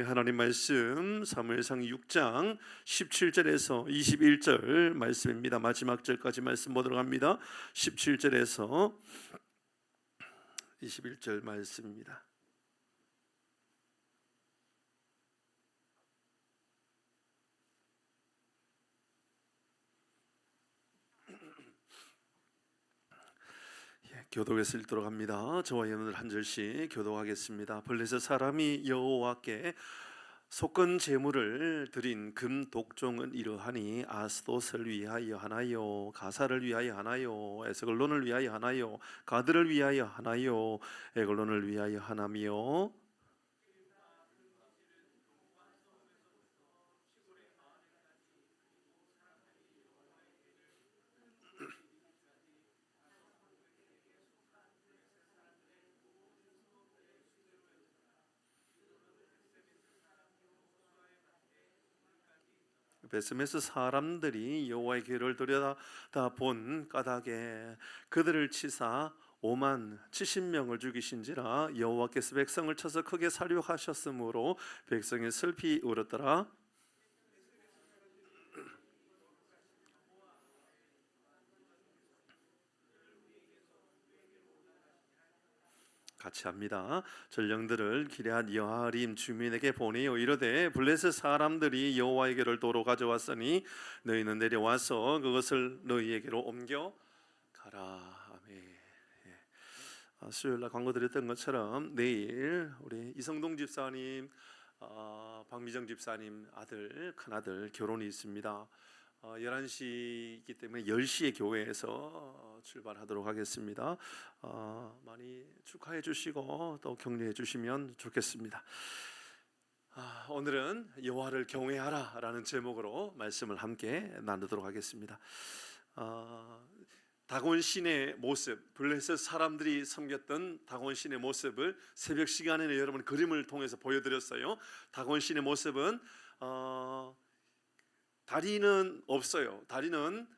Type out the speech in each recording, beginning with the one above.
하나님 말씀 사무엘상 6장 17절에서 21절 말씀입니다. 마지막 절까지 말씀 보도록 합니다. 17절에서 21절 말씀입니다. 교독에서 읽도록 합니다. 저와 여러분들 한 절씩 교독하겠습니다. 블레셋 사람이 여호와께 속건 제물을 드린 금 독종은 이러하니 아스돗을 위하여 하나요, 가사를 위하여 하나요, 에스글론을 위하여 하나요, 가드를 위하여 하나요, 에글론을 위하여 하나며 베스메스 사람들이 여호와의 길을 들여다 본 까닭에 그들을 치사 5만 70명을 죽이신지라. 여호와께서 백성을 쳐서 크게 살육하셨으므로 백성이 슬피 울었더라. 같이 합니다. 전령들을 기럇 여아림 주민에게 보내어 이르되 블레셋 사람들이 여호와에게를 도로 가져왔으니 너희는 내려와서 그것을 너희에게로 옮겨 가라. 아멘. 수요일날 광고 드렸던 것처럼 내일 우리 이성동 집사님, 박미정 집사님 아들, 큰아들 결혼이 있습니다. 11시이기 때문에 10시에 교회에서 출발하도록 하겠습니다. 많이 축하해 주시고 또 격려해 주시면 좋겠습니다. 오늘은 여호와를 경외하라 라는 제목으로 말씀을 함께 나누도록 하겠습니다. 다곤 신의 모습, 블레셋 사람들이 섬겼던 다곤 신의 모습을 새벽 시간에는 여러분 그림을 통해서 보여드렸어요. 다곤 신의 모습은 다리는 없어요. 다리는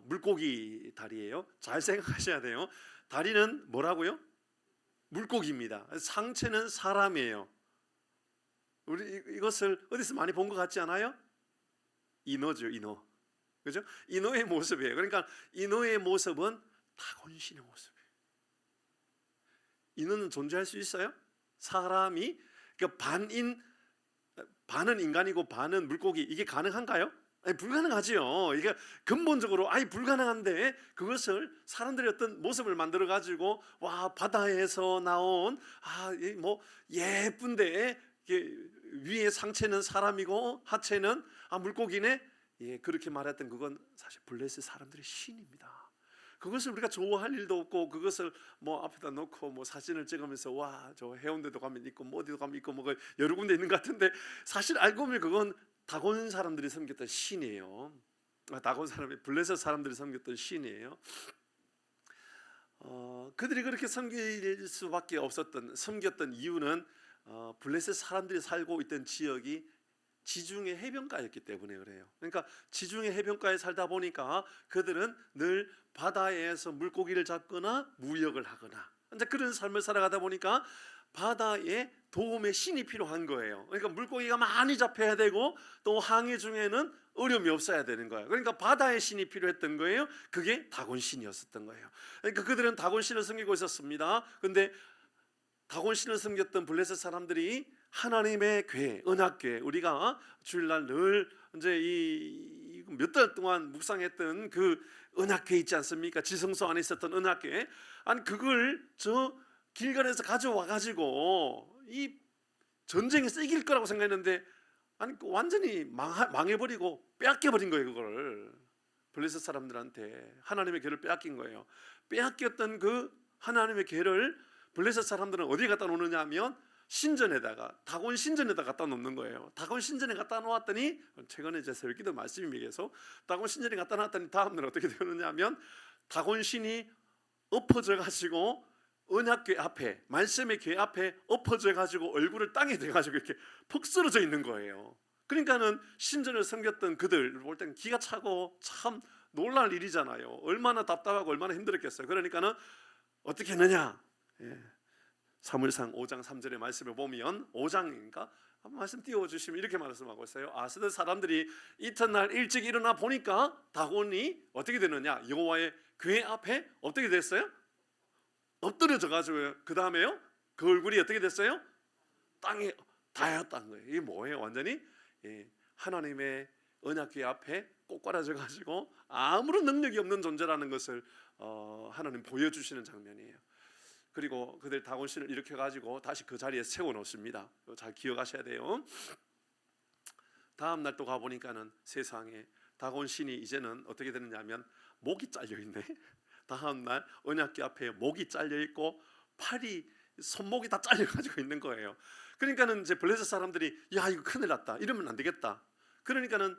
물고기 다리예요. 잘 생각하셔야 돼요. 다리는 뭐라고요? 물고기입니다. 상체는 사람이에요. 우리 이것을 어디서 많이 본 것 같지 않아요? 인어죠, 인어. 그죠? 인어의 모습이에요. 그러니까 인어의 모습은 다곤신의 모습이에요. 인어는 존재할 수 있어요? 사람이 그러니까 반은 인간이고 반은 물고기, 이게 가능한가요? 아니, 불가능하지요. 이게 근본적으로 불가능한데 그것을 사람들이 어떤 모습을 만들어 가지고 바다에서 나온 뭐 예쁜데 위에 상체는 사람이고 하체는 물고기네. 그렇게 말했던 그건 사실 블레셋 사람들의 신입니다. 그것을 우리가 좋아할 일도 없고 그것을 뭐 앞에다 놓고 뭐 사진을 찍으면서 저 해운대도 가면 있고 뭐 어디도 가면 있고 뭐 여러 군데 있는 것 같은데 사실 알고 보면 그건 다곤 사람들이 섬겼던 신이에요. 다곤 사람이 블레셋 사람들이 섬겼던 신이에요. 그들이 그렇게 섬길 수밖에 없었던 섬겼던 이유는 블레셋 사람들이 살고 있던 지역이 지중해 해변가였기 때문에 그래요. 그러니까 지중해 해변가에 살다 보니까 그들은 늘 바다에서 물고기를 잡거나 무역을 하거나 이제 그런 삶을 살아가다 보니까 바다에 도움의 신이 필요한 거예요. 그러니까 물고기가 많이 잡혀야 되고 또 항해 중에는 어려움이 없어야 되는 거예요. 그러니까 바다의 신이 필요했던 거예요. 그게 다곤 신이었었던 거예요. 그러니까 그들은 다곤 신을 섬기고 있었습니다. 근데 다곤 신을 섬겼던 블레셋 사람들이 하나님의 궤, 언약궤, 우리가 주일날 늘 이제 이 몇 달 동안 묵상했던 그 언약궤 있지 않습니까? 지성소 안에 있었던 언약궤, 그걸 저 길갈에서 가져와 가지고 이 전쟁에서 이길 거라고 생각했는데 완전히 망해버리고 빼앗겨버린 거예요. 그거를 블레셋 사람들한테 하나님의 궤를 빼앗긴 거예요. 빼앗겼던 그 하나님의 궤를 블레셋 사람들은 어디에 갖다 놓느냐 하면 신전에다가, 다곤 신전에다 갖다 놓는 거예요. 다곤 신전에 갖다 놓았더니 최근에 제 새벽기도 말씀이 계속 다곤 신전에 갖다 놨더니 다음날 어떻게 되느냐 하면 다곤 신이 엎어져 가지고 언약궤 앞에, 말씀의 궤 앞에 엎어져 가지고 얼굴을 땅에 대 가지고 이렇게 푹 쓰러져 있는 거예요. 그러니까는 신전을 섬겼던 그들 볼 때는 기가 차고 참 놀랄 일이잖아요. 얼마나 답답하고 얼마나 힘들었겠어요. 그러니까는 어떻게 했느냐? 사무엘상 5장 3절의 말씀을 보면 5장이니까 한 말씀 띄워주시면 이렇게 말씀하고 있어요. 아스돗 사람들이 이튿날 일찍 일어나 보니까 다곤이 어떻게 되느냐, 여호와의 궤 앞에 어떻게 됐어요? 엎드려져 가지고요. 그 다음에요, 그 얼굴이 어떻게 됐어요? 땅에 닿았다는 거예요. 이게 뭐예요? 완전히 하나님의 언약궤 앞에 꼬꾸라져 가지고 아무런 능력이 없는 존재라는 것을 하나님 보여주시는 장면이에요. 그리고 그들 다곤신을 일으켜 가지고 다시 그 자리에 세워 놓습니다. 잘 기억하셔야 돼요. 다음 날 또 가 보니까는 세상에 다곤신이 이제는 어떻게 되느냐면 목이 잘려 있네. 다음 날 언약궤 앞에 목이 잘려 있고 팔이, 손목이 다 잘려 가지고 있는 거예요. 그러니까는 이제 블레셋 사람들이 야, 이거 큰일 났다, 이러면 안 되겠다. 그러니까는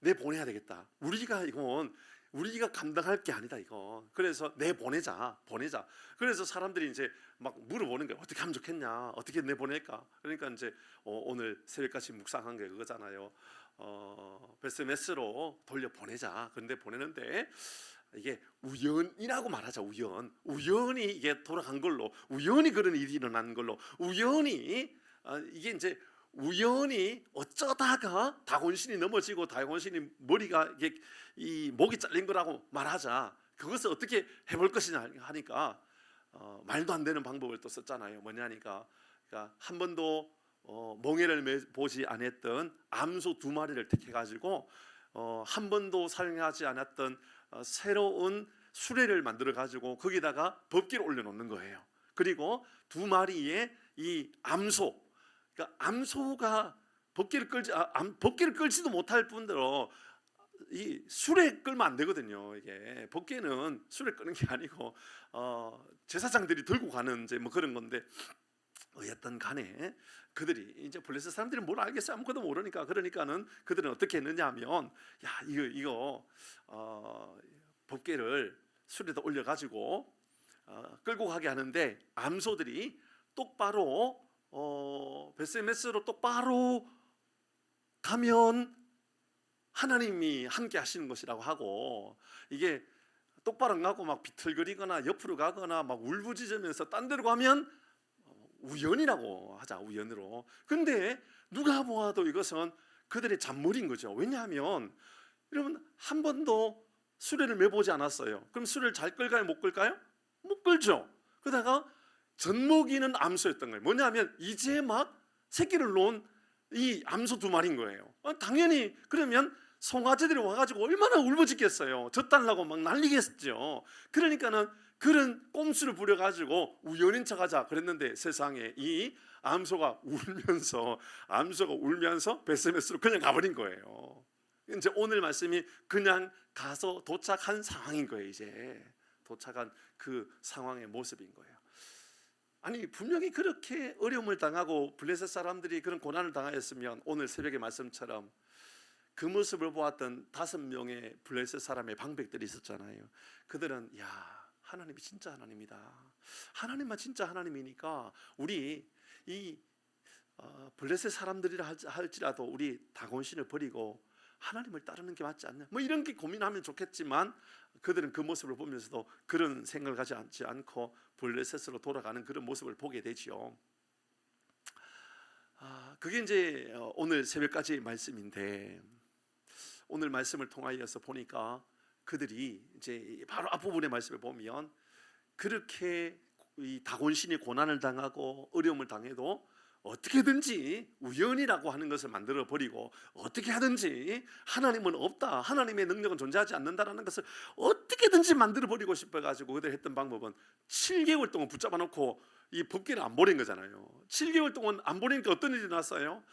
내보내야 되겠다. 우리가 감당할 게 아니다 이거. 그래서 내보내자. 그래서 사람들이 이제 막 물어보는 거예요. 어떻게 하면 좋겠냐, 어떻게 내보낼까. 그러니까 이제 오늘 새벽까지 묵상한 게 그거잖아요. 베스메스로 돌려보내자. 그런데 보내는데 이게 우연이라고 말하자. 우연히 이게 돌아간 걸로, 우연히 그런 일이 일어난 걸로, 우연히 이게 이제 우연히 어쩌다가 다곤신이 넘어지고 다곤신이 머리가 이게 이 목이 잘린 거라고 말하자. 그것을 어떻게 해볼 것이냐 하니까 말도 안 되는 방법을 또 썼잖아요. 뭐냐니까, 그러니까 한 번도 멍에를 보지 않았던 암소 2마리를 택해 가지고 한 번도 사용하지 않았던 새로운 수레를 만들어 가지고 거기다가 법궤를 올려놓는 거예요. 그리고 2마리의 이 암소, 그러니까 암소가 법궤를 끌지도 못할 뿐더러 이 수레 끌면 안 되거든요. 이게 법궤는 수레 끄는 게 아니고 제사장들이 들고 가는 이제 뭐 그런 건데, 어쨌든 간에 그들이 이제 블레셋 사람들이 뭘 알겠어요? 아무것도 모르니까. 그러니까는 그들은 어떻게 했느냐면, 야, 이거 법궤를 수레에다 올려 가지고 끌고 가게 하는데, 암소들이 똑바로 베스메스로 똑바로 가면 하나님이 함께 하시는 것이라고 하고, 이게 똑바로 안 가고 막 비틀거리거나 옆으로 가거나 막 울부짖으면서 딴 데로 가면 우연이라고 하자. 우연으로. 근데 누가 보아도 이것은 그들의 잔물인 거죠. 왜냐하면 여러분, 한 번도 수레를 매보지 않았어요. 그럼 수레를 잘 끌까요? 못 끌까요? 못 끌죠. 그러다가 젖먹이는 암소였던 거예요. 뭐냐면 이제 막 새끼를 놓은 이 암소 2마리인 거예요. 당연히 그러면 송아지들이 와가지고 얼마나 울부짖겠어요. 젖달라고 막 난리겠죠. 그러니까는 그런 꼼수를 부려가지고 우연인 척하자 그랬는데, 세상에 이 암소가 울면서 베스메스로 그냥 가버린 거예요. 이제 오늘 말씀이 그냥 가서 도착한 상황인 거예요. 이제 도착한 그 상황의 모습인 거예요. 아니, 분명히 그렇게 어려움을 당하고 블레셋 사람들이 그런 고난을 당하였으면 오늘 새벽의 말씀처럼 그 모습을 보았던 5명의 블레셋 사람의 방백들이 있었잖아요. 그들은 야, 하나님이 진짜 하나님이다. 하나님만 진짜 하나님이니까 우리 이 블레셋 사람들이라 할지라도 우리 다곤신을 버리고 하나님을 따르는 게 맞지 않냐, 뭐 이런 게 고민하면 좋겠지만, 그들은 그 모습을 보면서도 그런 생각을 가지 않고 블레셋으로 돌아가는 그런 모습을 보게 되지요. 그게 이제 오늘 새벽까지의 말씀인데, 오늘 말씀을 통하여서 보니까 그들이 이제 바로 앞부분의 말씀을 보면 그렇게 이 다곤신이 고난을 당하고 어려움을 당해도 어떻게든지 우연이라고 하는 것을 만들어 버리고, 어떻게 하든지 하나님은 없다, 하나님의 능력은 존재하지 않는다라는 것을 어떻게든지 만들어 버리고 싶어 가지고 그들이 했던 방법은 7개월 동안 붙잡아 놓고 이 법궤를 안 보낸 거잖아요. 7개월 동안 안 보내니까 어떤 일이 났어요?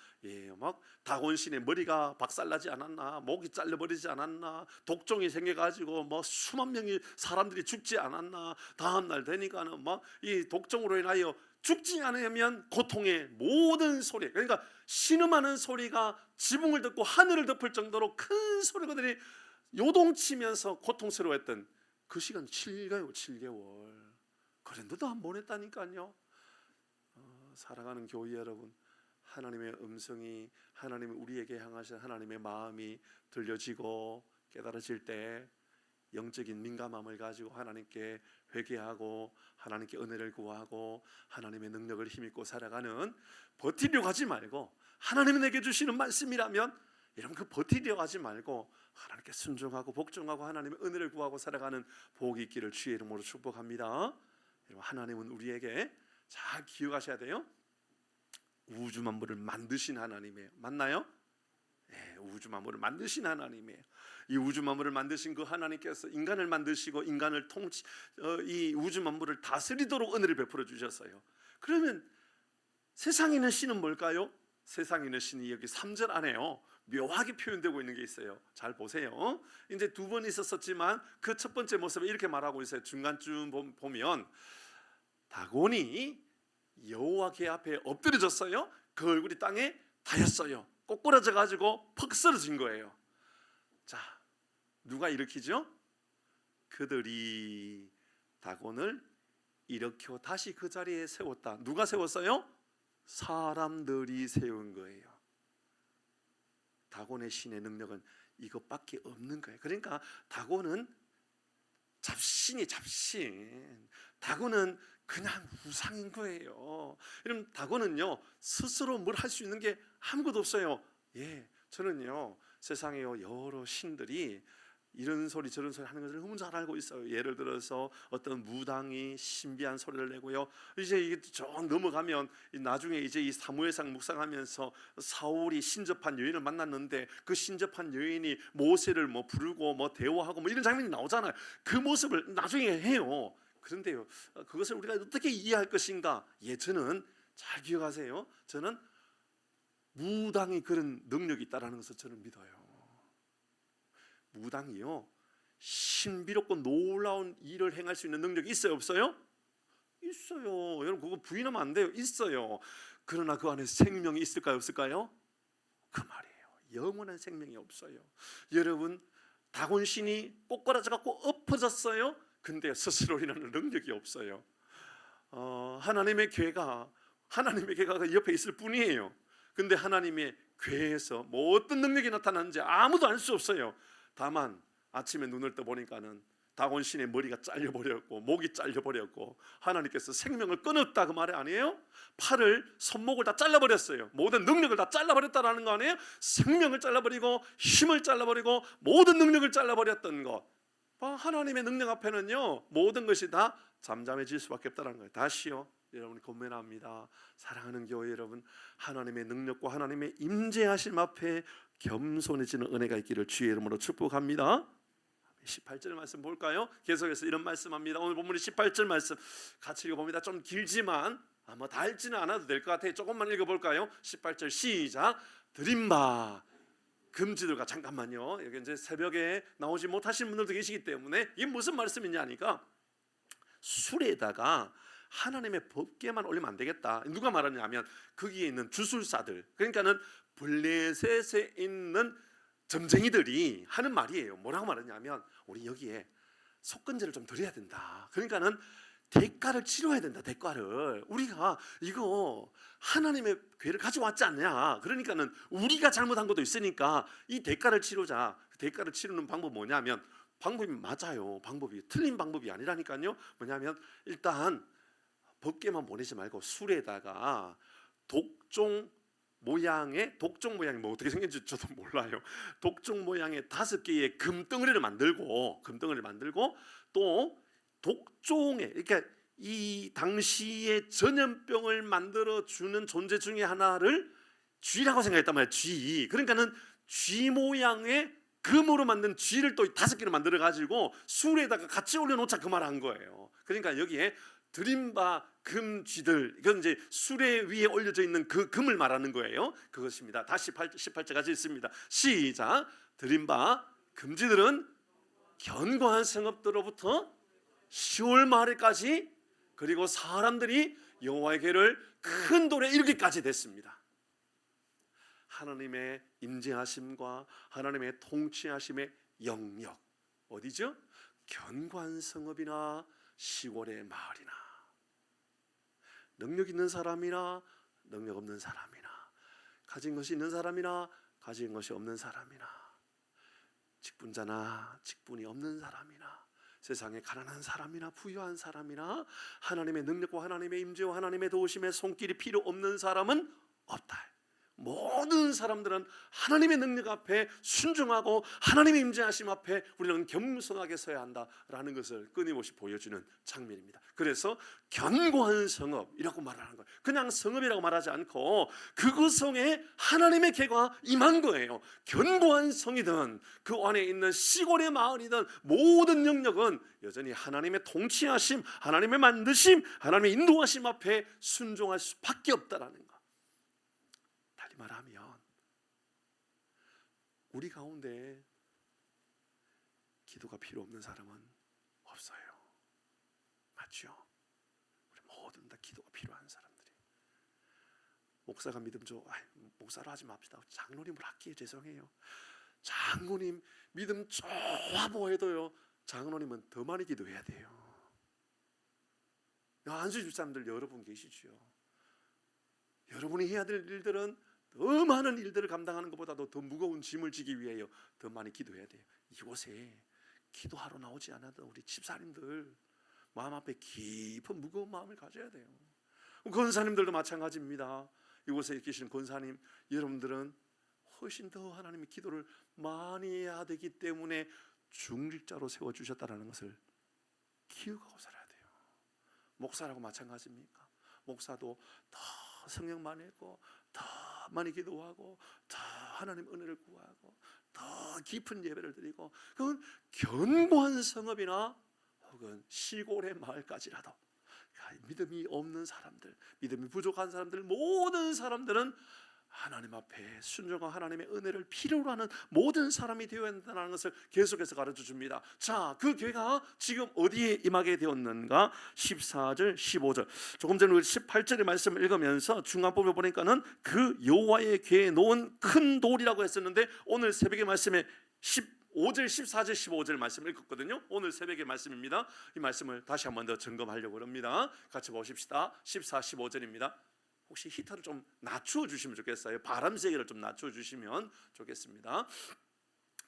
막 다곤신의 머리가 박살나지 않았나, 목이 잘려버리지 않았나, 독종이 생겨가지고 뭐 수만 명의 사람들이 죽지 않았나. 다음 날 되니까는 막 이 독종으로 인하여 죽지 않으면 고통의 모든 소리, 그러니까 신음하는 소리가 지붕을 덮고 하늘을 덮을 정도로 큰 소리, 그들이 요동치면서 고통스러워했던 그 시간 7개월. 그런데도 안 보냈다니까요. 사랑하는 교회 여러분, 하나님의 음성이, 하나님이 우리에게 향하신 하나님의 마음이 들려지고 깨달아질 때 영적인 민감함을 가지고 하나님께 회개하고 하나님께 은혜를 구하고 하나님의 능력을 힘입고 살아가는, 버티려고 하지 말고 하나님이 내게 주시는 말씀이라면 여러분 그 버티려 하지 말고 하나님께 순종하고 복종하고 하나님의 은혜를 구하고 살아가는 복이 있기를 주의 이름으로 축복합니다. 여러분 하나님은 우리에게 잘 기억하셔야 돼요. 우주 만물을 만드신 하나님이에요. 맞나요? 네, 우주 만물을 만드신 하나님이에요. 이 우주 만물을 만드신 그 하나님께서 인간을 만드시고 인간을 이 우주 만물을 다스리도록 은혜를 베풀어 주셨어요. 그러면 세상에 있는 신은 뭘까요? 세상에 있는 신이 여기 3절 안에요 묘하게 표현되고 있는 게 있어요. 잘 보세요. 이제 두 번 있었지만 그 첫 번째 모습을 이렇게 말하고 있어요. 중간쯤 보면 다곤이 여호와 궤 앞에 엎드려졌어요. 그 얼굴이 땅에 닿였어요. 꼬꾸라져 가지고 퍽 쓰러진 거예요. 자, 누가 일으키죠? 그들이 다곤을 일으켜 다시 그 자리에 세웠다. 누가 세웠어요? 사람들이 세운 거예요. 다곤의 신의 능력은 이것밖에 없는 거예요. 그러니까 다곤은 잡신. 다곤은 그냥 우상인 거예요. 여러분 다곤은요 스스로 뭘 할 수 있는 게 아무것도 없어요. 예, 저는요 세상에요 여러 신들이 이런 소리 저런 소리 하는 것을 너무 잘 알고 있어요. 예를 들어서 어떤 무당이 신비한 소리를 내고요. 이제 이게 쭉 넘어가면 나중에 이제 이 사무엘상 묵상하면서 사울이 신접한 여인을 만났는데 그 신접한 여인이 모세를 뭐 부르고 뭐 대화하고 뭐 이런 장면이 나오잖아요. 그 모습을 나중에 해요. 그런데요, 그것을 우리가 어떻게 이해할 것인가? 예, 저는 잘 기억하세요. 저는 무당이 그런 능력이 있다라는 것을 저는 믿어요. 무당이요 신비롭고 놀라운 일을 행할 수 있는 능력이 있어요, 없어요? 있어요. 여러분 그거 부인하면 안 돼요. 있어요. 그러나 그 안에 생명이 있을까요, 없을까요? 그 말이에요. 영원한 생명이 없어요. 여러분 다곤신이 꼬꾸라져 갖고 엎어졌어요. 근데 스스로 일어나는 능력이 없어요. 하나님의 궤가 옆에 있을 뿐이에요. 근데 하나님의 궤에서 뭐 어떤 능력이 나타나는지 아무도 알 수 없어요. 다만 아침에 눈을 떠 보니까는 다곤신의 머리가 잘려버렸고 목이 잘려버렸고 하나님께서 생명을 끊었다 그 말이 아니에요? 손목을 다 잘라버렸어요. 모든 능력을 다 잘라버렸다라는 거 아니에요? 생명을 잘라버리고 힘을 잘라버리고 모든 능력을 잘라버렸던 것. 하나님의 능력 앞에는요 모든 것이 다 잠잠해질 수밖에 없다는 거예요. 다시요 여러분 권면합니다. 사랑하는 교회 여러분, 하나님의 능력과 하나님의 임재하심 앞에 겸손해지는 은혜가 있기를 주의 이름으로 축복합니다. 18절 말씀 볼까요? 계속해서 이런 말씀합니다. 오늘 본문이 18절 말씀 같이 읽어봅니다. 좀 길지만 아마 다 읽지는 않아도 될 것 같아요. 조금만 읽어볼까요? 18절 시작. 드린 바 금지들과 잠깐만요. 여기 이제 새벽에 나오지 못하신 분들도 계시기 때문에 이게 무슨 말씀이냐니까 술에다가 하나님의 법궤만 올리면 안 되겠다. 누가 말하냐면 거기에 있는 주술사들, 그러니까는 블레셋에 있는 점쟁이들이 하는 말이에요. 뭐라고 말하냐면 우리 여기에 속건제를 좀 드려야 된다. 그러니까는 대가를 치러야 된다. 대가를 우리가 이거 하나님의 궤를 가져왔지 않냐. 그러니까는 우리가 잘못한 것도 있으니까 이 대가를 치르자. 대가를 치르는 방법 뭐냐면 방법이 맞아요. 방법이 틀린 방법이 아니라니까요. 뭐냐면 일단 법궤만 보내지 말고 술에다가 독종 모양이 뭐 어떻게 생긴지 저도 몰라요. 독종 모양의 5개의 금덩어리를 만들고 또 독종의 그러니까 이 당시의 전염병을 만들어 주는 존재 중에 하나를 쥐라고 생각했단 말이에요. 쥐. 그러니까는 쥐 모양의 금으로 만든 쥐를 또 5개를 만들어 가지고 술에다가 같이 올려놓자 그 말한 거예요. 그러니까 여기에 드린 바 금쥐들, 이건 이제 수레 위에 올려져 있는 그 금을 말하는 거예요. 그것입니다. 다시 18절까지 있습니다. 시작. 드린 바 금쥐들은 견고한 성읍들로부터 시올 마을까지 그리고 사람들이 여호와의 궤를 큰 돌에 이르기까지 됐습니다. 하나님의 임재하심과 하나님의 통치하심의 영역 어디죠? 견고한 성읍이나 시골의 마을이나 능력 있는 사람이나 능력 없는 사람이나 가진 것이 있는 사람이나 가진 것이 없는 사람이나 직분자나 직분이 없는 사람이나 세상에 가난한 사람이나 부유한 사람이나 하나님의 능력과 하나님의 임재와 하나님의 도우심의 손길이 필요 없는 사람은 없다. 모든 사람들은 하나님의 능력 앞에 순종하고 하나님의 임재하심 앞에 우리는 겸손하게 서야 한다라는 것을 끊임없이 보여주는 장면입니다. 그래서 견고한 성읍이라고 말하는 거예요. 그냥 성읍이라고 말하지 않고 그 성에 하나님의 계가 임한 거예요. 견고한 성이든 그 안에 있는 시골의 마을이든 모든 영역은 여전히 하나님의 통치하심, 하나님의 만드심, 하나님의 인도하심 앞에 순종할 수밖에 없다라는 거. 달리 말하면 우리 가운데 기도가 필요 없는 사람은 없어요. 맞죠? 우리 모든 다 기도가 필요한 사람들이. 목사가 믿음 목사로 하지 맙시다. 장로님을 할게요. 죄송해요. 장로님 믿음 좋아 보여도요, 장로님은 더 많이 기도해야 돼요. 안수 집사님들 여러분 계시죠? 여러분이 해야 될 일들은 더 많은 일들을 감당하는 것보다도 더 무거운 짐을 지기 위하여 더 많이 기도해야 돼요. 이곳에 기도하러 나오지 않아도 우리 집사님들 마음 앞에 깊은 무거운 마음을 가져야 돼요. 권사님들도 마찬가지입니다. 이곳에 계시는 권사님 여러분들은 훨씬 더 하나님의 기도를 많이 해야 되기 때문에 중직자로 세워주셨다는 것을 기억하고 살아야 돼요. 목사라고 마찬가지입니까? 목사도 더 성령 많이 했고 더 많이 기도하고 더 하나님 은혜를 구하고 더 깊은 예배를 드리고, 그건 견고한 성읍이나 혹은 시골의 마을까지라도 믿음이 없는 사람들, 믿음이 부족한 사람들, 모든 사람들은 하나님 앞에 순종하고 하나님의 은혜를 필요로 하는 모든 사람이 되어야 한다는 것을 계속해서 가르쳐 줍니다. 자, 그 괴가 지금 어디에 임하게 되었는가? 14절, 15절. 조금 전에 우리 18절의 말씀을 읽으면서 중간부분에 보니까는 그 여호와의 궤에 놓은 큰 돌이라고 했었는데, 오늘 새벽의 말씀에 15절, 14절, 15절 말씀을 읽었거든요. 오늘 새벽의 말씀입니다. 이 말씀을 다시 한 번 더 점검하려고 합니다. 같이 보십시다. 14, 15절입니다. 혹시 히터를 좀 낮추어 주시면 좋겠어요. 바람 세기를 좀 낮추어 주시면 좋겠습니다.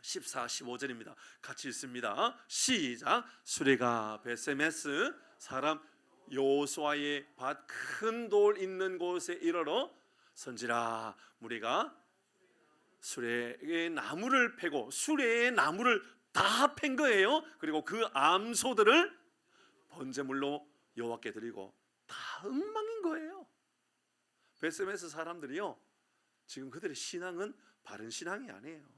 14, 15절입니다. 같이 읽습니다. 시작. 수레가 베세메스 사람 여호수아의 밭 큰 돌 있는 곳에 이르러 선지라. 무리가 수레의 나무를 패고, 수레의 나무를 다 팬 거예요. 그리고 그 암소들을 번제물로 여호와께 드리고, 다 엉망인 거예요. 베세메스 사람들이요, 지금 그들의 신앙은 바른 신앙이 아니에요.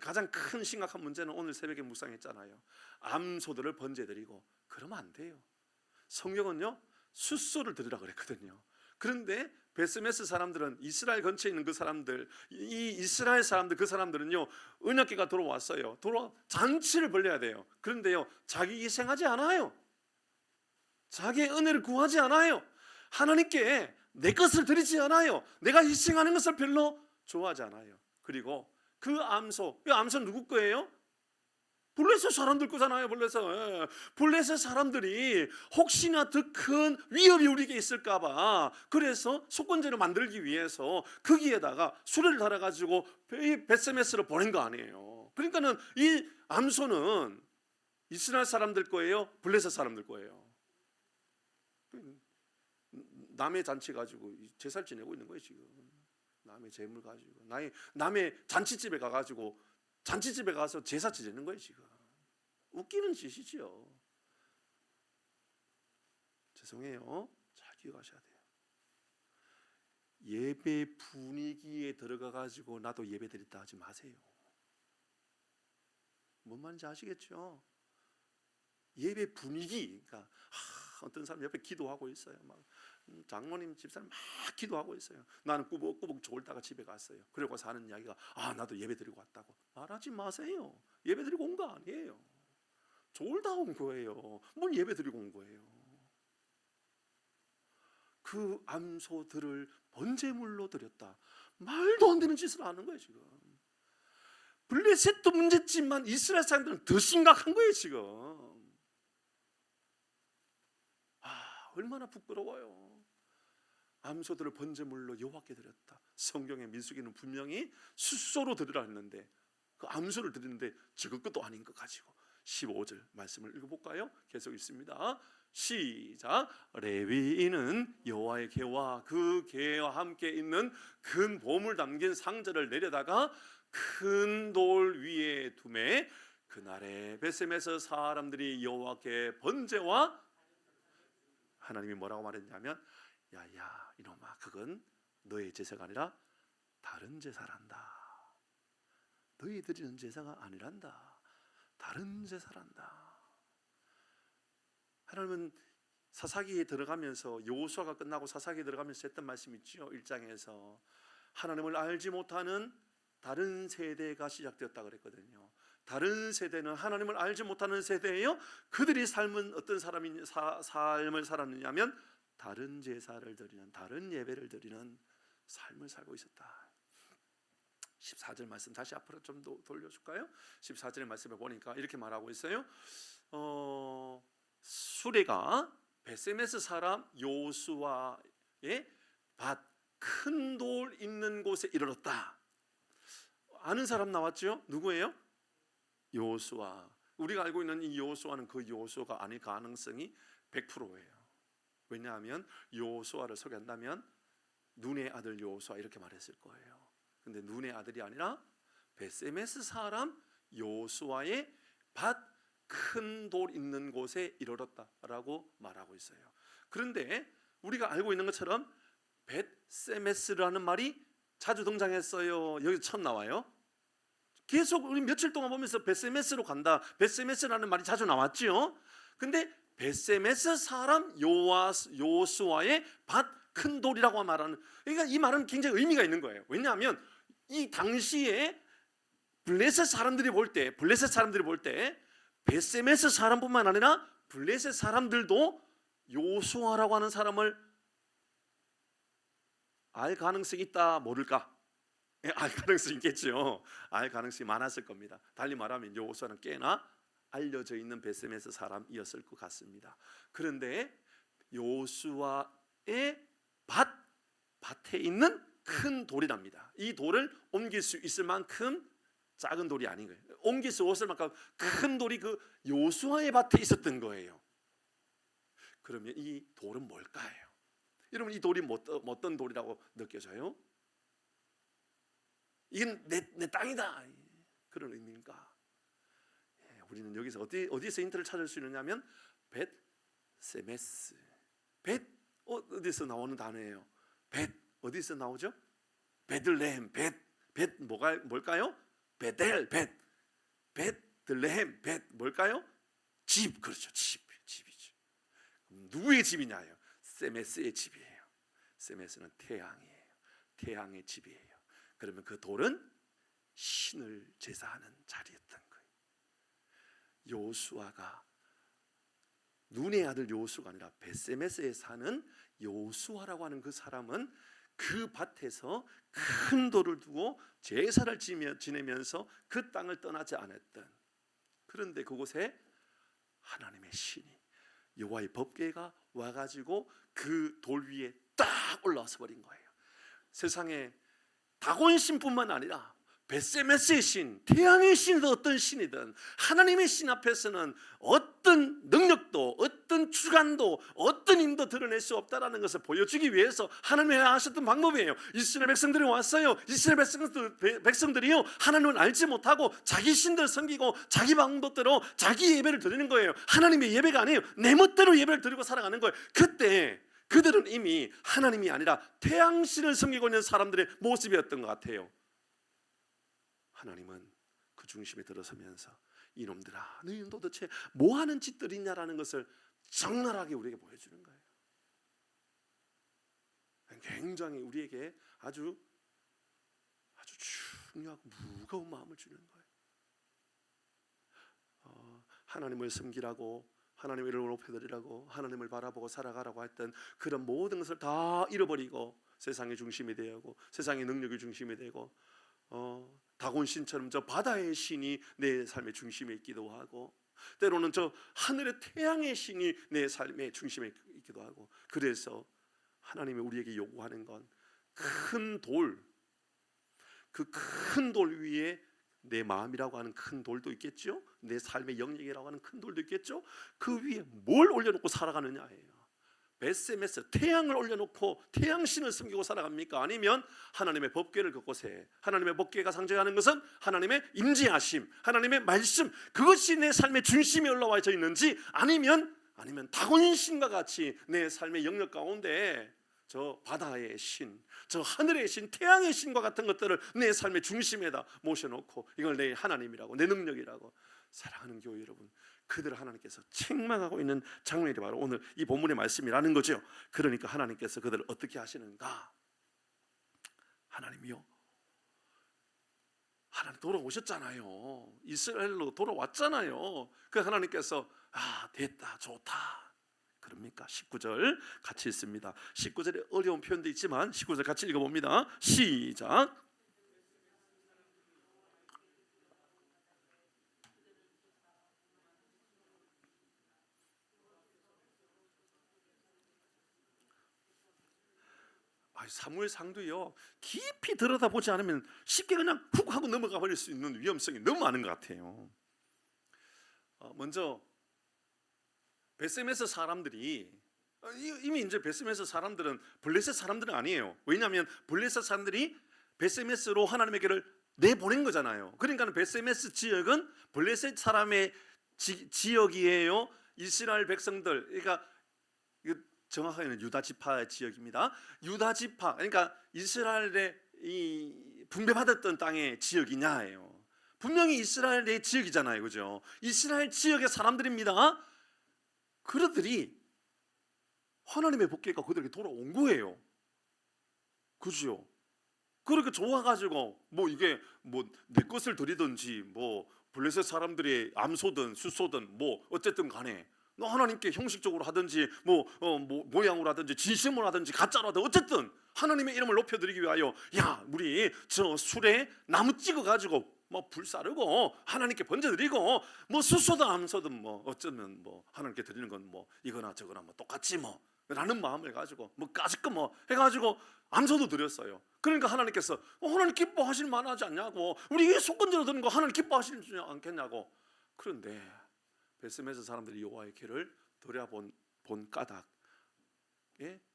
가장 큰 심각한 문제는 오늘 새벽에 묵상했잖아요. 암소들을 번제드리고 그러면 안 돼요. 성경은요, 숫소를 드리라 그랬거든요. 그런데 베세메스 사람들은, 이스라엘 근처에 있는 그 사람들, 이 이스라엘 사람들, 그 사람들은요, 언약궤가 들어왔어요. 잔치를 벌려야 돼요. 그런데요, 자기 희생하지 않아요. 자기의 은혜를 구하지 않아요. 하나님께 내 것을 드리지 않아요. 내가 희생하는 것을 별로 좋아하지 않아요. 그리고 그 암소, 이 암소 누구 거예요? 블레셋 사람들 거잖아요. 블레셋 사람들이 혹시나 더 큰 위협이 우리에게 있을까봐, 그래서 속건제를 만들기 위해서 거기에다가 수레를 달아가지고 베세메스를 보낸 거 아니에요. 그러니까는 이 암소는 이스라엘 사람들 거예요? 블레셋 사람들 거예요? 남의 잔치 가지고 제사를 지내고 있는 거예요. 지금 남의 재물 가지고 남의 잔치집에 가가지고 잔치집에 가서 제사 지내는 거예요. 지금 웃기는 짓이죠. 죄송해요. 잘 기억하셔야 돼요. 예배 분위기에 들어가가지고 나도 예배 드렸다 하지 마세요. 뭔 말인지 아시겠죠? 예배 분위기, 그러니까 어떤 사람 옆에 기도하고 있어요. 막 장모님 집사님 막 기도하고 있어요. 나는 꾸벅꾸벅 졸다가 집에 갔어요. 그리고 사는 이야기가, 나도 예배 드리고 왔다고. 말하지 마세요. 예배 드리고 온 거 아니에요. 졸다 온 거예요. 뭘 예배 드리고 온 거예요. 그 암소들을 번제물로 드렸다. 말도 안 되는 짓을 하는 거예요. 지금 블레셋도 문제지만 이스라엘 사람들은 더 심각한 거예요. 지금 얼마나 부끄러워요. 암소들을 번제물로 여호와께 드렸다. 성경의 민수기는 분명히 숫소로 드리라 했는데, 그 암소를 드리는데 저것도 아닌 것 가지고 15절 말씀을 읽어볼까요? 계속 있습니다. 시작. 레위인은 여호와의 궤와 그 궤와 함께 있는 큰 보물 담긴 상자를 내려다가 큰 돌 위에 두매 그날에 벳셈에서 사람들이 여호와께 번제와 하나님이 뭐라고 말했냐면 야야 이놈아 그건 너의 제사가 아니라 다른 제사란다. 너희 드리는 제사가 아니란다. 다른 제사란다. 하나님은 사사기에 들어가면서 여호수아가 끝나고 사사기에 들어가면서 했던 말씀 있죠. 1장에서 하나님을 알지 못하는 다른 세대가 시작되었다 그랬거든요. 다른 세대는 하나님을 알지 못하는 세대예요. 그들이 삶은 어떤 삶을 살았느냐면 다른 제사를 드리는 다른 예배를 드리는 삶을 살고 있었다. 14절 말씀 다시 앞으로 좀 더 돌려줄까요? 14절의 말씀을 보니까 이렇게 말하고 있어요. 수레가 벳세메스 사람 여호수아의 밭 큰 돌 있는 곳에 이르렀다. 아는 사람 나왔죠? 누구예요? 여호수아. 우리가 알고 있는 이 여호수아는 그 여호수아가 아닐 가능성이 100%예요. 왜냐하면 여호수아를 소개한다면 눈의 아들 여호수아 이렇게 말했을 거예요. 근데 눈의 아들이 아니라 벳세메스 사람 여호수아의 밭 큰 돌 있는 곳에 이르렀다라고 말하고 있어요. 그런데 우리가 알고 있는 것처럼 벳세메스라는 말이 자주 등장했어요. 여기 처음 나와요. 계속 우리 며칠 동안 보면서 벳세메스로 간다. 벳세메스라는 말이 자주 나왔죠. 근데 벳세메스 사람 여호수아의 밭 큰 돌이라고 말하는, 그러니까 이 말은 굉장히 의미가 있는 거예요. 왜냐하면 이 당시에 블레셋 사람들이 볼 때 벳세메스 사람뿐만 아니라 블레셋 사람들도 여호수아라고 하는 사람을 알 가능성이 있다 모를까? 알 가능성이 있겠죠. 알 가능성이 많았을 겁니다. 달리 말하면 여호수아는 꽤나 알려져 있는 벳세메스 사람이었을 것 같습니다. 그런데 여호수아의 밭에 있는 큰 돌이랍니다. 이 돌을 옮길 수 있을 만큼 작은 돌이 아닌 거예요. 옮길 수 없을 만큼 큰 돌이 그 여호수아의 밭에 있었던 거예요. 그러면 이 돌은 뭘까요? 여러분 이 돌이 어떤 돌이라고 느껴져요? 이건 내 땅이다 그런 의미인가? 우리는 여기서 어디서 힌트를 찾을 수 있느냐면 벳세메스. 어디서 나오는 단어예요? 어디서 나오죠? 베들레헴. 뭘까요? 베들레헴. 베들레헴. 집. 그렇죠. 집이죠. 누구의 집이냐요? 세메스의 집이에요. 세메스는 태양이에요. 태양의 집이에요. 그러면 그 돌은 신을 제사하는 자리였던 거예요. 여호수아가 눈의 아들 여호수아가 아니라 벳세메스에 사는 여호수아라고 하는 그 사람은 그 밭에서 큰 돌을 두고 제사를 지내면서 그 땅을 떠나지 않았던, 그런데 그곳에 하나님의 신이 여호와의 법궤가 와가지고 그 돌 위에 딱 올라와서 버린 거예요. 세상에 다곤 신뿐만 아니라 벳세메스의 신, 태양의 신이든 어떤 신이든 하나님의 신 앞에서는 어떤 능력도 어떤 주관도 어떤 힘도 드러낼 수 없다라는 것을 보여주기 위해서 하나님이 하셨던 방법이에요. 이스라엘 백성들이 왔어요. 이스라엘 백성들이요 하나님을 알지 못하고 자기 신들 섬기고 자기 방법대로 자기 예배를 드리는 거예요. 하나님의 예배가 아니에요. 내 멋대로 예배를 드리고 살아가는 거예요. 그때 그들은 이미 하나님이 아니라 태양신을 섬기고 있는 사람들의 모습이었던 것 같아요. 하나님은 그 중심에 들어서면서 이놈들아 너희는 도대체 뭐하는 짓들이냐라는 것을 적나라하게 우리에게 보여주는 거예요. 굉장히 우리에게 아주 중요하고 무거운 마음을 주는 거예요. 하나님을 섬기라고, 하나님의 이름을 높여드리라고, 하나님을 바라보고 살아가라고 했던 그런 모든 것을 다 잃어버리고 세상의 중심이 되고 세상의 능력의 중심이 되고 다곤 신처럼 저 바다의 신이 내 삶의 중심에 있기도 하고 때로는 저 하늘의 태양의 신이 내 삶의 중심에 있기도 하고, 그래서 하나님이 우리에게 요구하는 건 큰 돌, 그 큰 돌 위에 내 마음이라고 하는 큰 돌도 있겠죠. 내 삶의 영역이라고 하는 큰 돌도 있겠죠. 그 위에 뭘 올려놓고 살아가느냐예요. 베세메스, 태양을 올려놓고 태양신을 섬기고 살아갑니까? 아니면 하나님의 법궤를 그곳에, 하나님의 법궤가 상징하는 것은 하나님의 임재하심, 하나님의 말씀, 그것이 내 삶의 중심에 올라와져 있는지, 아니면 다곤신과 같이 내 삶의 영역 가운데 저 바다의 신, 저 하늘의 신, 태양의 신과 같은 것들을 내 삶의 중심에다 모셔놓고 이걸 내 하나님이라고, 내 능력이라고 사랑하는 교회 여러분, 그들을 하나님께서 책망하고 있는 장면이 바로 오늘 이 본문의 말씀이라는 거죠. 그러니까 하나님께서 그들을 어떻게 하시는가? 하나님이요, 하나님 돌아오셨잖아요. 이스라엘로 돌아왔잖아요. 그 하나님께서 됐다, 좋다 그럽니까? 19절 같이 읽습니다. 19절에 어려운 표현도 있지만 19절 같이 읽어봅니다. 시작. 사무엘상도요, 깊이 들여다보지 않으면 쉽게 그냥 훅 하고 넘어가 버릴 수 있는 위험성이 너무 많은 것 같아요. 먼저 베세메스 사람들이, 이미 이제 베세메스 사람들은 블레셋 사람들은 아니에요. 왜냐하면 블레셋 사람들이 베세메스로 하나님의 길을 내보낸 거잖아요. 그러니까 베세메스 지역은 블레셋 사람의 지역이에요. 이스라엘 백성들, 그러니까 정확하게는 유다 지파 지역입니다. 유다 지파, 그러니까 이스라엘의 이 분배받았던 땅의 지역이냐예요. 분명히 이스라엘의 지역이잖아요, 그죠? 이스라엘 지역의 사람들입니다. 그들이 하나님의 복궤가 그들에게 돌아온 거예요, 그죠? 그렇게 좋아가지고 이게 내 것을 드리든지 블레셋 사람들이 암소든 수소든 어쨌든 간에 하나님께 형식적으로 하든지 모양으로 하든지 진심으로 하든지 가짜로 하든지 어쨌든 하나님의 이름을 높여드리기 위하여 우리 저 술에 나무 찍어가지고 불 싸르고 하나님께 번제드리고 수소든 암소든 어쩌면 하나님께 드리는 건 이거나 저거나 똑같지 라는 마음을 가지고 까짓거 해가지고 암소도 드렸어요. 그러니까 하나님께서 하나님 기뻐하실 만하지 않냐고, 우리 속건제로 드는 거 하나님 기뻐하시지 않겠냐고. 그런데 베세메스 사람들이 여호와의 길을 들여본 까닭에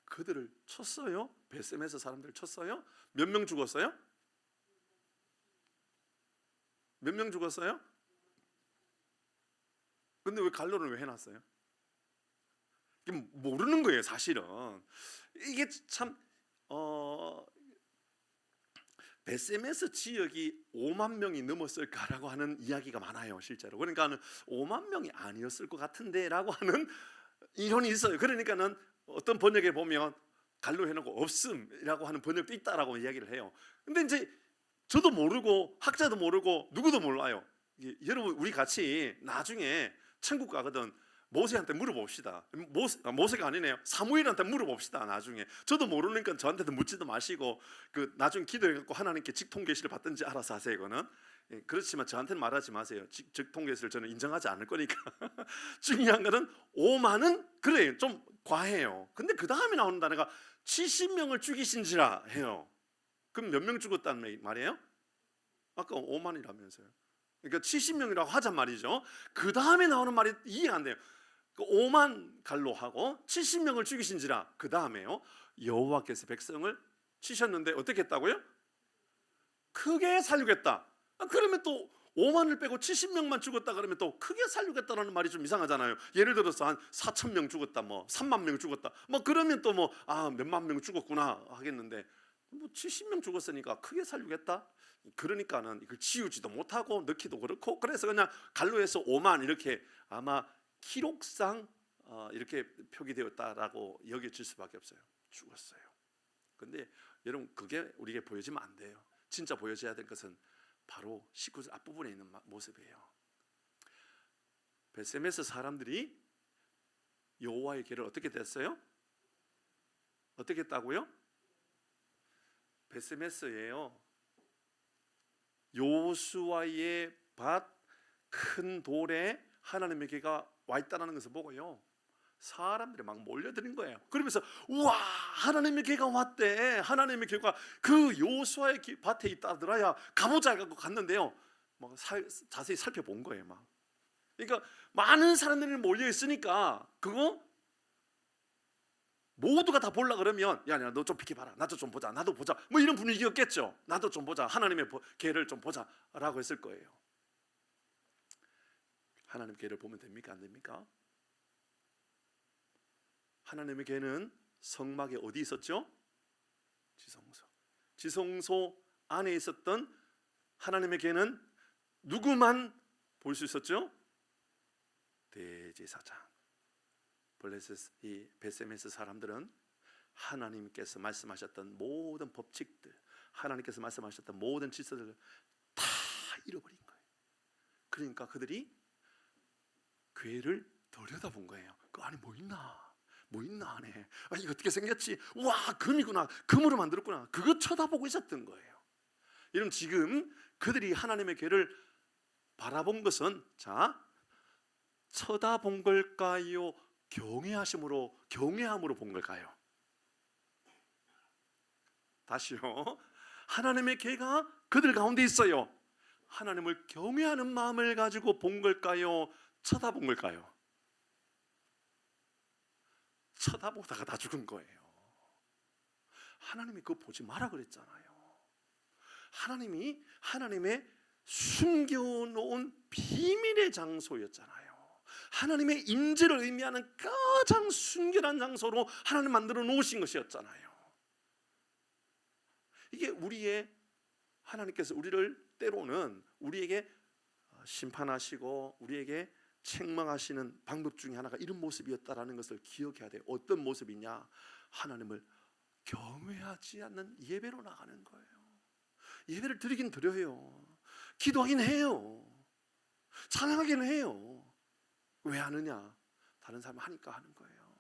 그들을 쳤어요. 베세메스 사람들을 쳤어요. 몇 명 죽었어요? 몇 명 죽었어요? 근데 왜 갈로를 왜 해놨어요? 모르는 거예요, 사실은. 이게 참 베세메스 지역이 5만 명이 넘었을까라고 하는 이야기가 많아요, 실제로. 그러니까는 5만 명이 아니었을 것 같은데라고 하는 이론이 있어요. 그러니까는 어떤 번역에 보면 갈로 해놓고 없음이라고 하는 번역도 있다라고 이야기를 해요. 근데 이제 저도 모르고 학자도 모르고 누구도 몰라요. 여러분, 우리 같이 나중에 천국 가거든 모세한테 물어봅시다. 모세가 아니네요. 사무엘한테 물어봅시다. 나중에 저도 모르니까 저한테도 묻지도 마시고 나중에 기도해갖고 하나님께 직통계시를 받든지 알아서 하세요. 이거는 그렇지만 저한테는 말하지 마세요. 직통계시를 저는 인정하지 않을 거니까. 중요한 거는 5만은 그래 좀 과해요. 근데 그 다음에 나오는 단어가 70명을 죽이신지라 해요. 그럼 몇 명 죽었다는 말이에요? 아까 5만이라면서요. 그러니까 70명이라고 하잔 말이죠. 그 다음에 나오는 말이 이해가 안 돼요. 5만 갈로하고 70명을 죽이신지라, 그 다음에요, 여호와께서 백성을 치셨는데 어떻게 했다고요? 크게 살리겠다. 그러면 또 5만을 빼고 70명만 죽었다 그러면 또 크게 살리겠다는 말이 좀 이상하잖아요. 예를 들어서 한 4천 명 죽었다, 3만 명 죽었다, 그러면 또 몇만 명 죽었구나 하겠는데 70명 죽었으니까 크게 살리겠다? 그러니까는 이걸 지우지도 못하고 넣기도 그렇고, 그래서 그냥 갈로에서 5만 이렇게 아마 기록상 이렇게 표기되었다라고 여겨질 수밖에 없어요. 죽었어요. 근데 여러분, 그게 우리에게 보여지면 안 돼요. 진짜 보여져야 될 것은 바로 19절 앞부분에 있는 모습이에요. 베세메스 사람들이 여호와의 길을 어떻게 됐어요? 어떻게 했다고요? 베세메스예요. 여호수아의 밭 큰 돌에 하나님의 길가 와 있다는 것을 보고요, 사람들이 막 몰려드는 거예요. 그러면서 우와, 하나님의 길가 왔대. 하나님의 길가 그 여호수아의 밭에 있다더라야, 가보자 하고 갔는데요, 자세히 살펴본 거예요. 그러니까 많은 사람들이 몰려 있으니까 그거 모두가 다 보려 그러면 야 너 좀 비켜봐라, 나도 좀 보자, 나도 보자, 뭐 이런 분위기였겠죠. 나도 좀 보자, 하나님의 계를 좀 보자라고 했을 거예요. 하나님 계를 보면 됩니까, 안 됩니까? 하나님의 계는 성막에 어디 있었죠? 지성소 안에 있었던 하나님의 계는 누구만 볼 수 있었죠? 대제사장. 이 베세메스 사람들은 하나님께서 말씀하셨던 모든 법칙들, 하나님께서 말씀하셨던 모든 질서들을 다 잃어버린 거예요. 그러니까 그들이 괴를 들여다본 거예요. 그 안에 뭐 있나 안에. 이거 어떻게 생겼지? 와, 금이구나, 금으로 만들었구나. 그거 쳐다보고 있었던 거예요. 여러분, 지금 그들이 하나님의 괴를 바라본 것은 쳐다본 걸까요? 경외함으로 본 걸까요? 다시요. 하나님의 계가 그들 가운데 있어요. 하나님을 경외하는 마음을 가지고 본 걸까요? 쳐다본 걸까요? 쳐다보다가 다 죽은 거예요. 하나님이 그거 보지 마라 그랬잖아요. 하나님이 하나님의 숨겨놓은 비밀의 장소였잖아요. 하나님의 임재를 의미하는 가장 순결한 장소로 하나님 만들어 놓으신 것이었잖아요. 이게 하나님께서 우리를 때로는 우리에게 심판하시고 우리에게 책망하시는 방법 중에 하나가 이런 모습이었다라는 것을 기억해야 돼요. 어떤 모습이냐? 하나님을 경외하지 않는 예배로 나가는 거예요. 예배를 드리긴 드려요. 기도하긴 해요. 찬양하긴 해요. 왜 하느냐? 다른 사람 하니까 하는 거예요.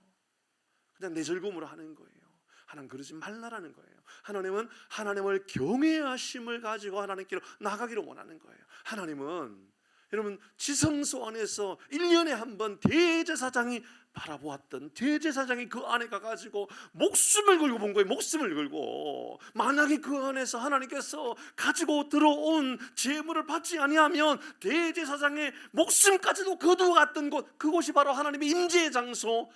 그냥 내 즐거움으로 하는 거예요. 하나님 그러지 말라라는 거예요. 하나님은 하나님을 경외하심을 가지고 하나님께로 나가기를 원하는 거예요. 하나님은 여러분 지성소 안에서 1년에 한 번 대제사장이 바라보았던 대제사장이 그 안에 가가지고 목숨을 걸고 본 거예요. 목숨을 걸고 만약에 그 안에서 하나님께서 가지고 들어온 제물을 받지 아니하면 대제사장의 목숨까지도 거두어갔던 곳, 그곳이 바로 하나님의 임재의 장소,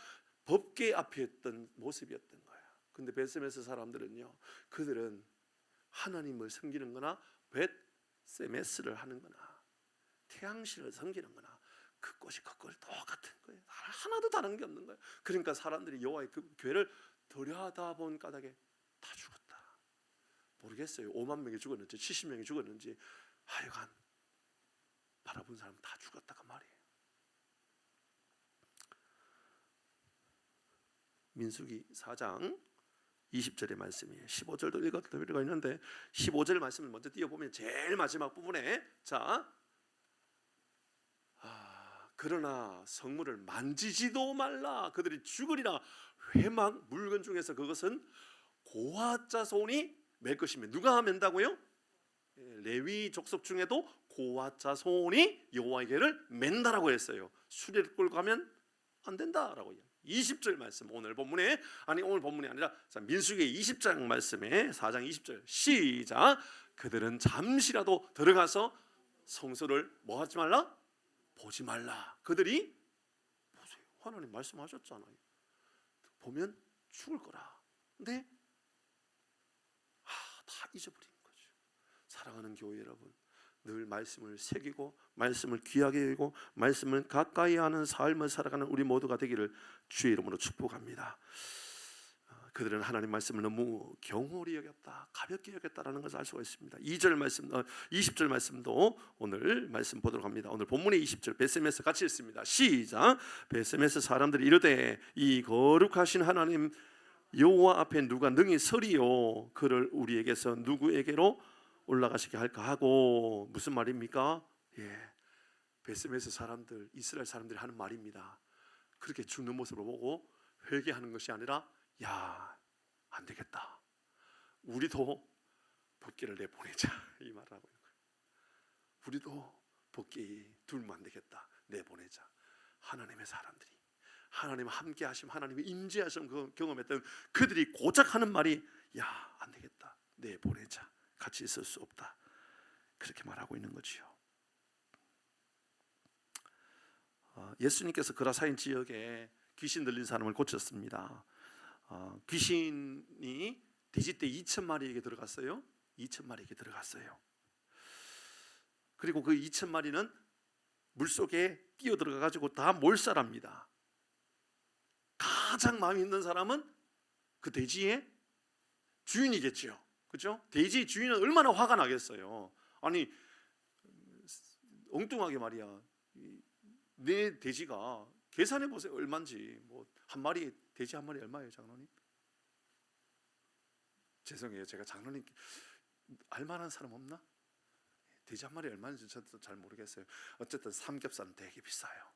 법궤 앞에 있던 모습이었던 거예요. 근데 베세메스 사람들은요, 그들은 하나님을 섬기는 거나 벳세메스를 하는 거나 태양신을 섬기는 거나 그것이 그걸 똑같은 거예요. 하나도 다른 게 없는 거예요. 그러니까 사람들이 여호와의 그 궤를 들여다본 까닭에 다 죽었다. 모르겠어요. 5만 명이 죽었는지 70명이 죽었는지 하여간 바라본 사람 다 죽었다 그 말이에요. 민수기 4장 20절의 말씀이에요. 15절도 읽을 필요가 있는데 15절 말씀을 먼저 띄워보면 제일 마지막 부분에 그러나 성물을 만지지도 말라, 그들이 죽으리라. 회막 물건 중에서 그것은 고핫 자손이 맬 것이며, 누가 맨다고요? 레위 족속 중에도 고핫 자손이 여호와의 궤를 맨다라고 했어요. 수레를 끌고 가면 안 된다라고. 20절 말씀, 오늘 본문이 아니라 민수기 20장 말씀에 4장 20절 시작. 그들은 잠시라도 들어가서 성소를 뭐 하지 말라? 보지 말라. 그들이 보세요. 하나님 말씀하셨잖아요. 보면 죽을 거라. 근데 다 잊어버린 거죠. 사랑하는 교회 여러분, 늘 말씀을 새기고 말씀을 귀하게 여기고 말씀을 가까이 하는 삶을 살아가는 우리 모두가 되기를 주의 이름으로 축복합니다. 그들은 하나님 말씀을 너무 경홀히 여겼다, 가볍게 여겼다라는 것을 알 수가 있습니다. 2절 말씀, 20절 말씀도 오늘 말씀 보도록 합니다. 오늘 본문의 20절 베세메스 같이 읽습니다. 시작. 베세메스 사람들이 이르되 이 거룩하신 하나님 여호와 앞에 누가 능히 서리요? 그를 우리에게서 누구에게로 올라가시게 할까 하고. 무슨 말입니까? 베세메스 사람들, 이스라엘 사람들이 하는 말입니다. 그렇게 죽는 모습을 보고 회개하는 것이 아니라 안 되겠다, 우리도 법궤를 내보내자, 이 말을 하고 있는 거예요. 우리도 법궤 둘면 안 되겠다, 내보내자. 하나님의 사람들이 하나님과 함께 하심, 하나님의 임재하심 경험했던 그들이 고작 하는 말이 안 되겠다, 내보내자, 같이 있을 수 없다, 그렇게 말하고 있는 거지요. 예수님께서 그라사인 지역에 귀신 들린 사람을 고쳤습니다. 귀신이 돼지떼 2,000마리에게 들어갔어요. 2,000마리에게 들어갔어요. 그리고 그 2,000마리는 물속에 뛰어 들어가 가지고 다 몰살합니다. 가장 마음이 있는 사람은 그 돼지의 주인이겠죠. 그렇죠? 돼지 주인은 얼마나 화가 나겠어요. 아니 엉뚱하게 말이야. 내 돼지가 계산해 보세요. 얼마인지. 뭐 한 마리 돼지 한 마리 얼마예요, 장로님? 죄송해요. 제가 장로님 알만한 사람 없나? 돼지 한 마리 얼마인지 저도 잘 모르겠어요. 어쨌든 삼겹살은 되게 비싸요.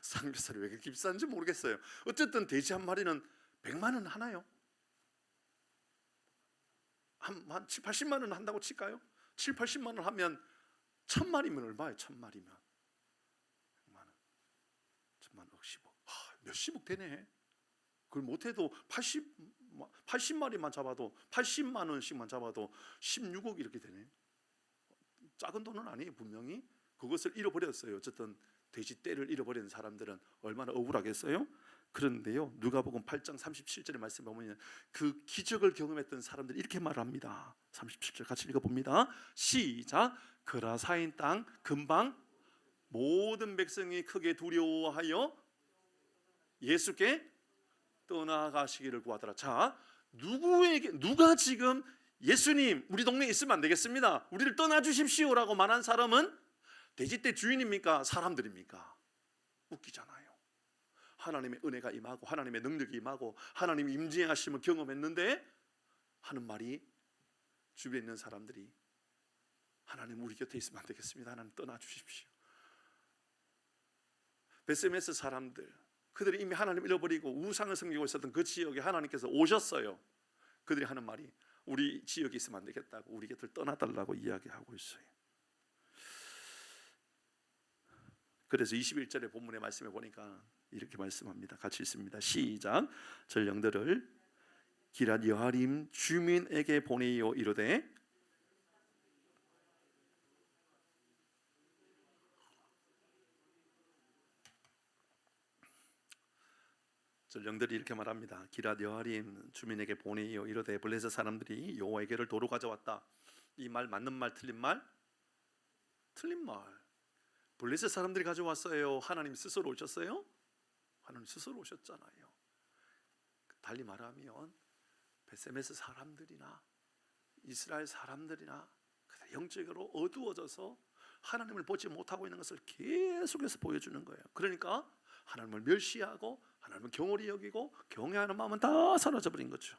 삼겹살이 왜 그렇게 비싼지 모르겠어요. 어쨌든 돼지 한 마리는 100만 원 하나요? 한 7, 80만 원 한다고 칠까요? 7, 80만 원 하면 1,000마리면 얼마예요? 1,000마리면 100만 원, 1,000만 억십억, 몇십억 되네. 그걸 못해도 80마리만 잡아도 80만 원씩만 잡아도 16억 이렇게 되네. 작은 돈은 아니에요. 분명히 그것을 잃어버렸어요. 어쨌든 돼지떼를 잃어버린 사람들은 얼마나 억울하겠어요? 그런데요, 누가복음 8장 37절의 말씀에 보면 그 기적을 경험했던 사람들이 이렇게 말합니다. 37절 같이 읽어봅니다. 시작. 그라사인 땅 근방 모든 백성이 크게 두려워하여 예수께 떠나가시기를 구하더라. 자, 누가 지금 예수님 우리 동네에 있으면 안 되겠습니다, 우리를 떠나주십시오라고 말한 사람은 돼지떼 주인입니까? 사람들입니까? 웃기잖아요. 하나님의 은혜가 임하고 하나님의 능력이 임하고 하나님이 임재하심을 경험했는데 하는 말이 주변에 있는 사람들이 하나님 우리 곁에 있으면 안 되겠습니다, 하나님 떠나주십시오. 베세메스 사람들, 그들이 이미 하나님 잃어버리고 우상을 섬기고 있었던 그 지역에 하나님께서 오셨어요. 그들이 하는 말이 우리 지역에 있으면 안 되겠다고 우리 곁을 떠나달라고 이야기하고 있어요. 그래서 21절의 본문의 말씀에 보니까 이렇게 말씀합니다. 같이 읽습니다. 시작. 전령들을 기럇 여아림 주민에게 보내요 이르되 전령들이 이렇게 말합니다. 기럇 여아림 주민에게 보내요 이르되 블레셋 사람들이 여호와에게를 도로 가져왔다. 이 말 맞는 말 틀린 말? 틀린 말. 블레셋 사람들이 가져왔어요? 하나님 스스로 오셨어요? 하나님 스스로 오셨잖아요. 달리 말하면 베세메스 사람들이나 이스라엘 사람들이나 영적으로 어두워져서 하나님을 보지 못하고 있는 것을 계속해서 보여주는 거예요. 그러니까 하나님을 멸시하고 하나님을 경홀히 여기고 경외하는 마음은 다 사라져버린 거죠.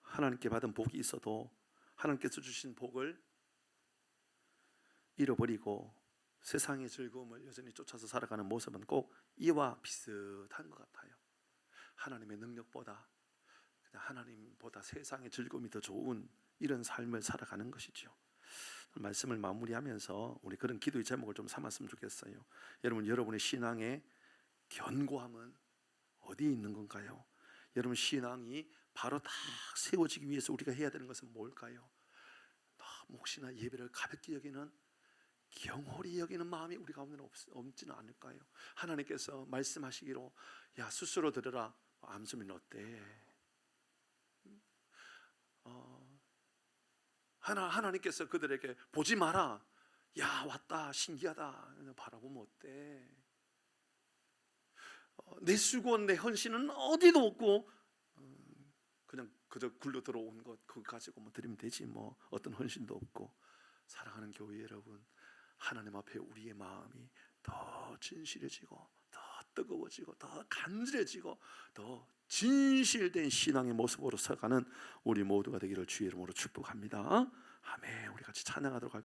하나님께 받은 복이 있어도 하나님께서 주신 복을 잃어버리고 세상의 즐거움을 여전히 쫓아서 살아가는 모습은 꼭 이와 비슷한 것 같아요. 하나님의 능력보다 그냥 하나님보다 세상의 즐거움이 더 좋은 이런 삶을 살아가는 것이죠. 말씀을 마무리하면서 우리 그런 기도의 제목을 좀 삼았으면 좋겠어요. 여러분의 신앙의 견고함은 어디에 있는 건가요? 여러분 신앙이 바로 딱 세워지기 위해서 우리가 해야 되는 것은 뭘까요? 혹시나 예배를 가볍게 여기는 경홀히 여기는 마음이 우리 가운데는 없지는 않을까요? 하나님께서 말씀하시기로 야 스스로 들으라. 암소민 어때? 하나님께서 그들에게 보지 마라. 야 왔다 신기하다. 바라보면 어때? 내 수고원 내 헌신은 어디도 없고 그냥 그저 굴러 들어온 것 그거 가지고 뭐 드리면 되지 뭐 어떤 헌신도 없고. 사랑하는 교회 여러분, 하나님 앞에 우리의 마음이 더 진실해지고 더 뜨거워지고 더 간절해지고 더 진실된 신앙의 모습으로 서가는 우리 모두가 되기를 주의 이름으로 축복합니다. 아멘. 우리 같이 찬양하도록 할까요?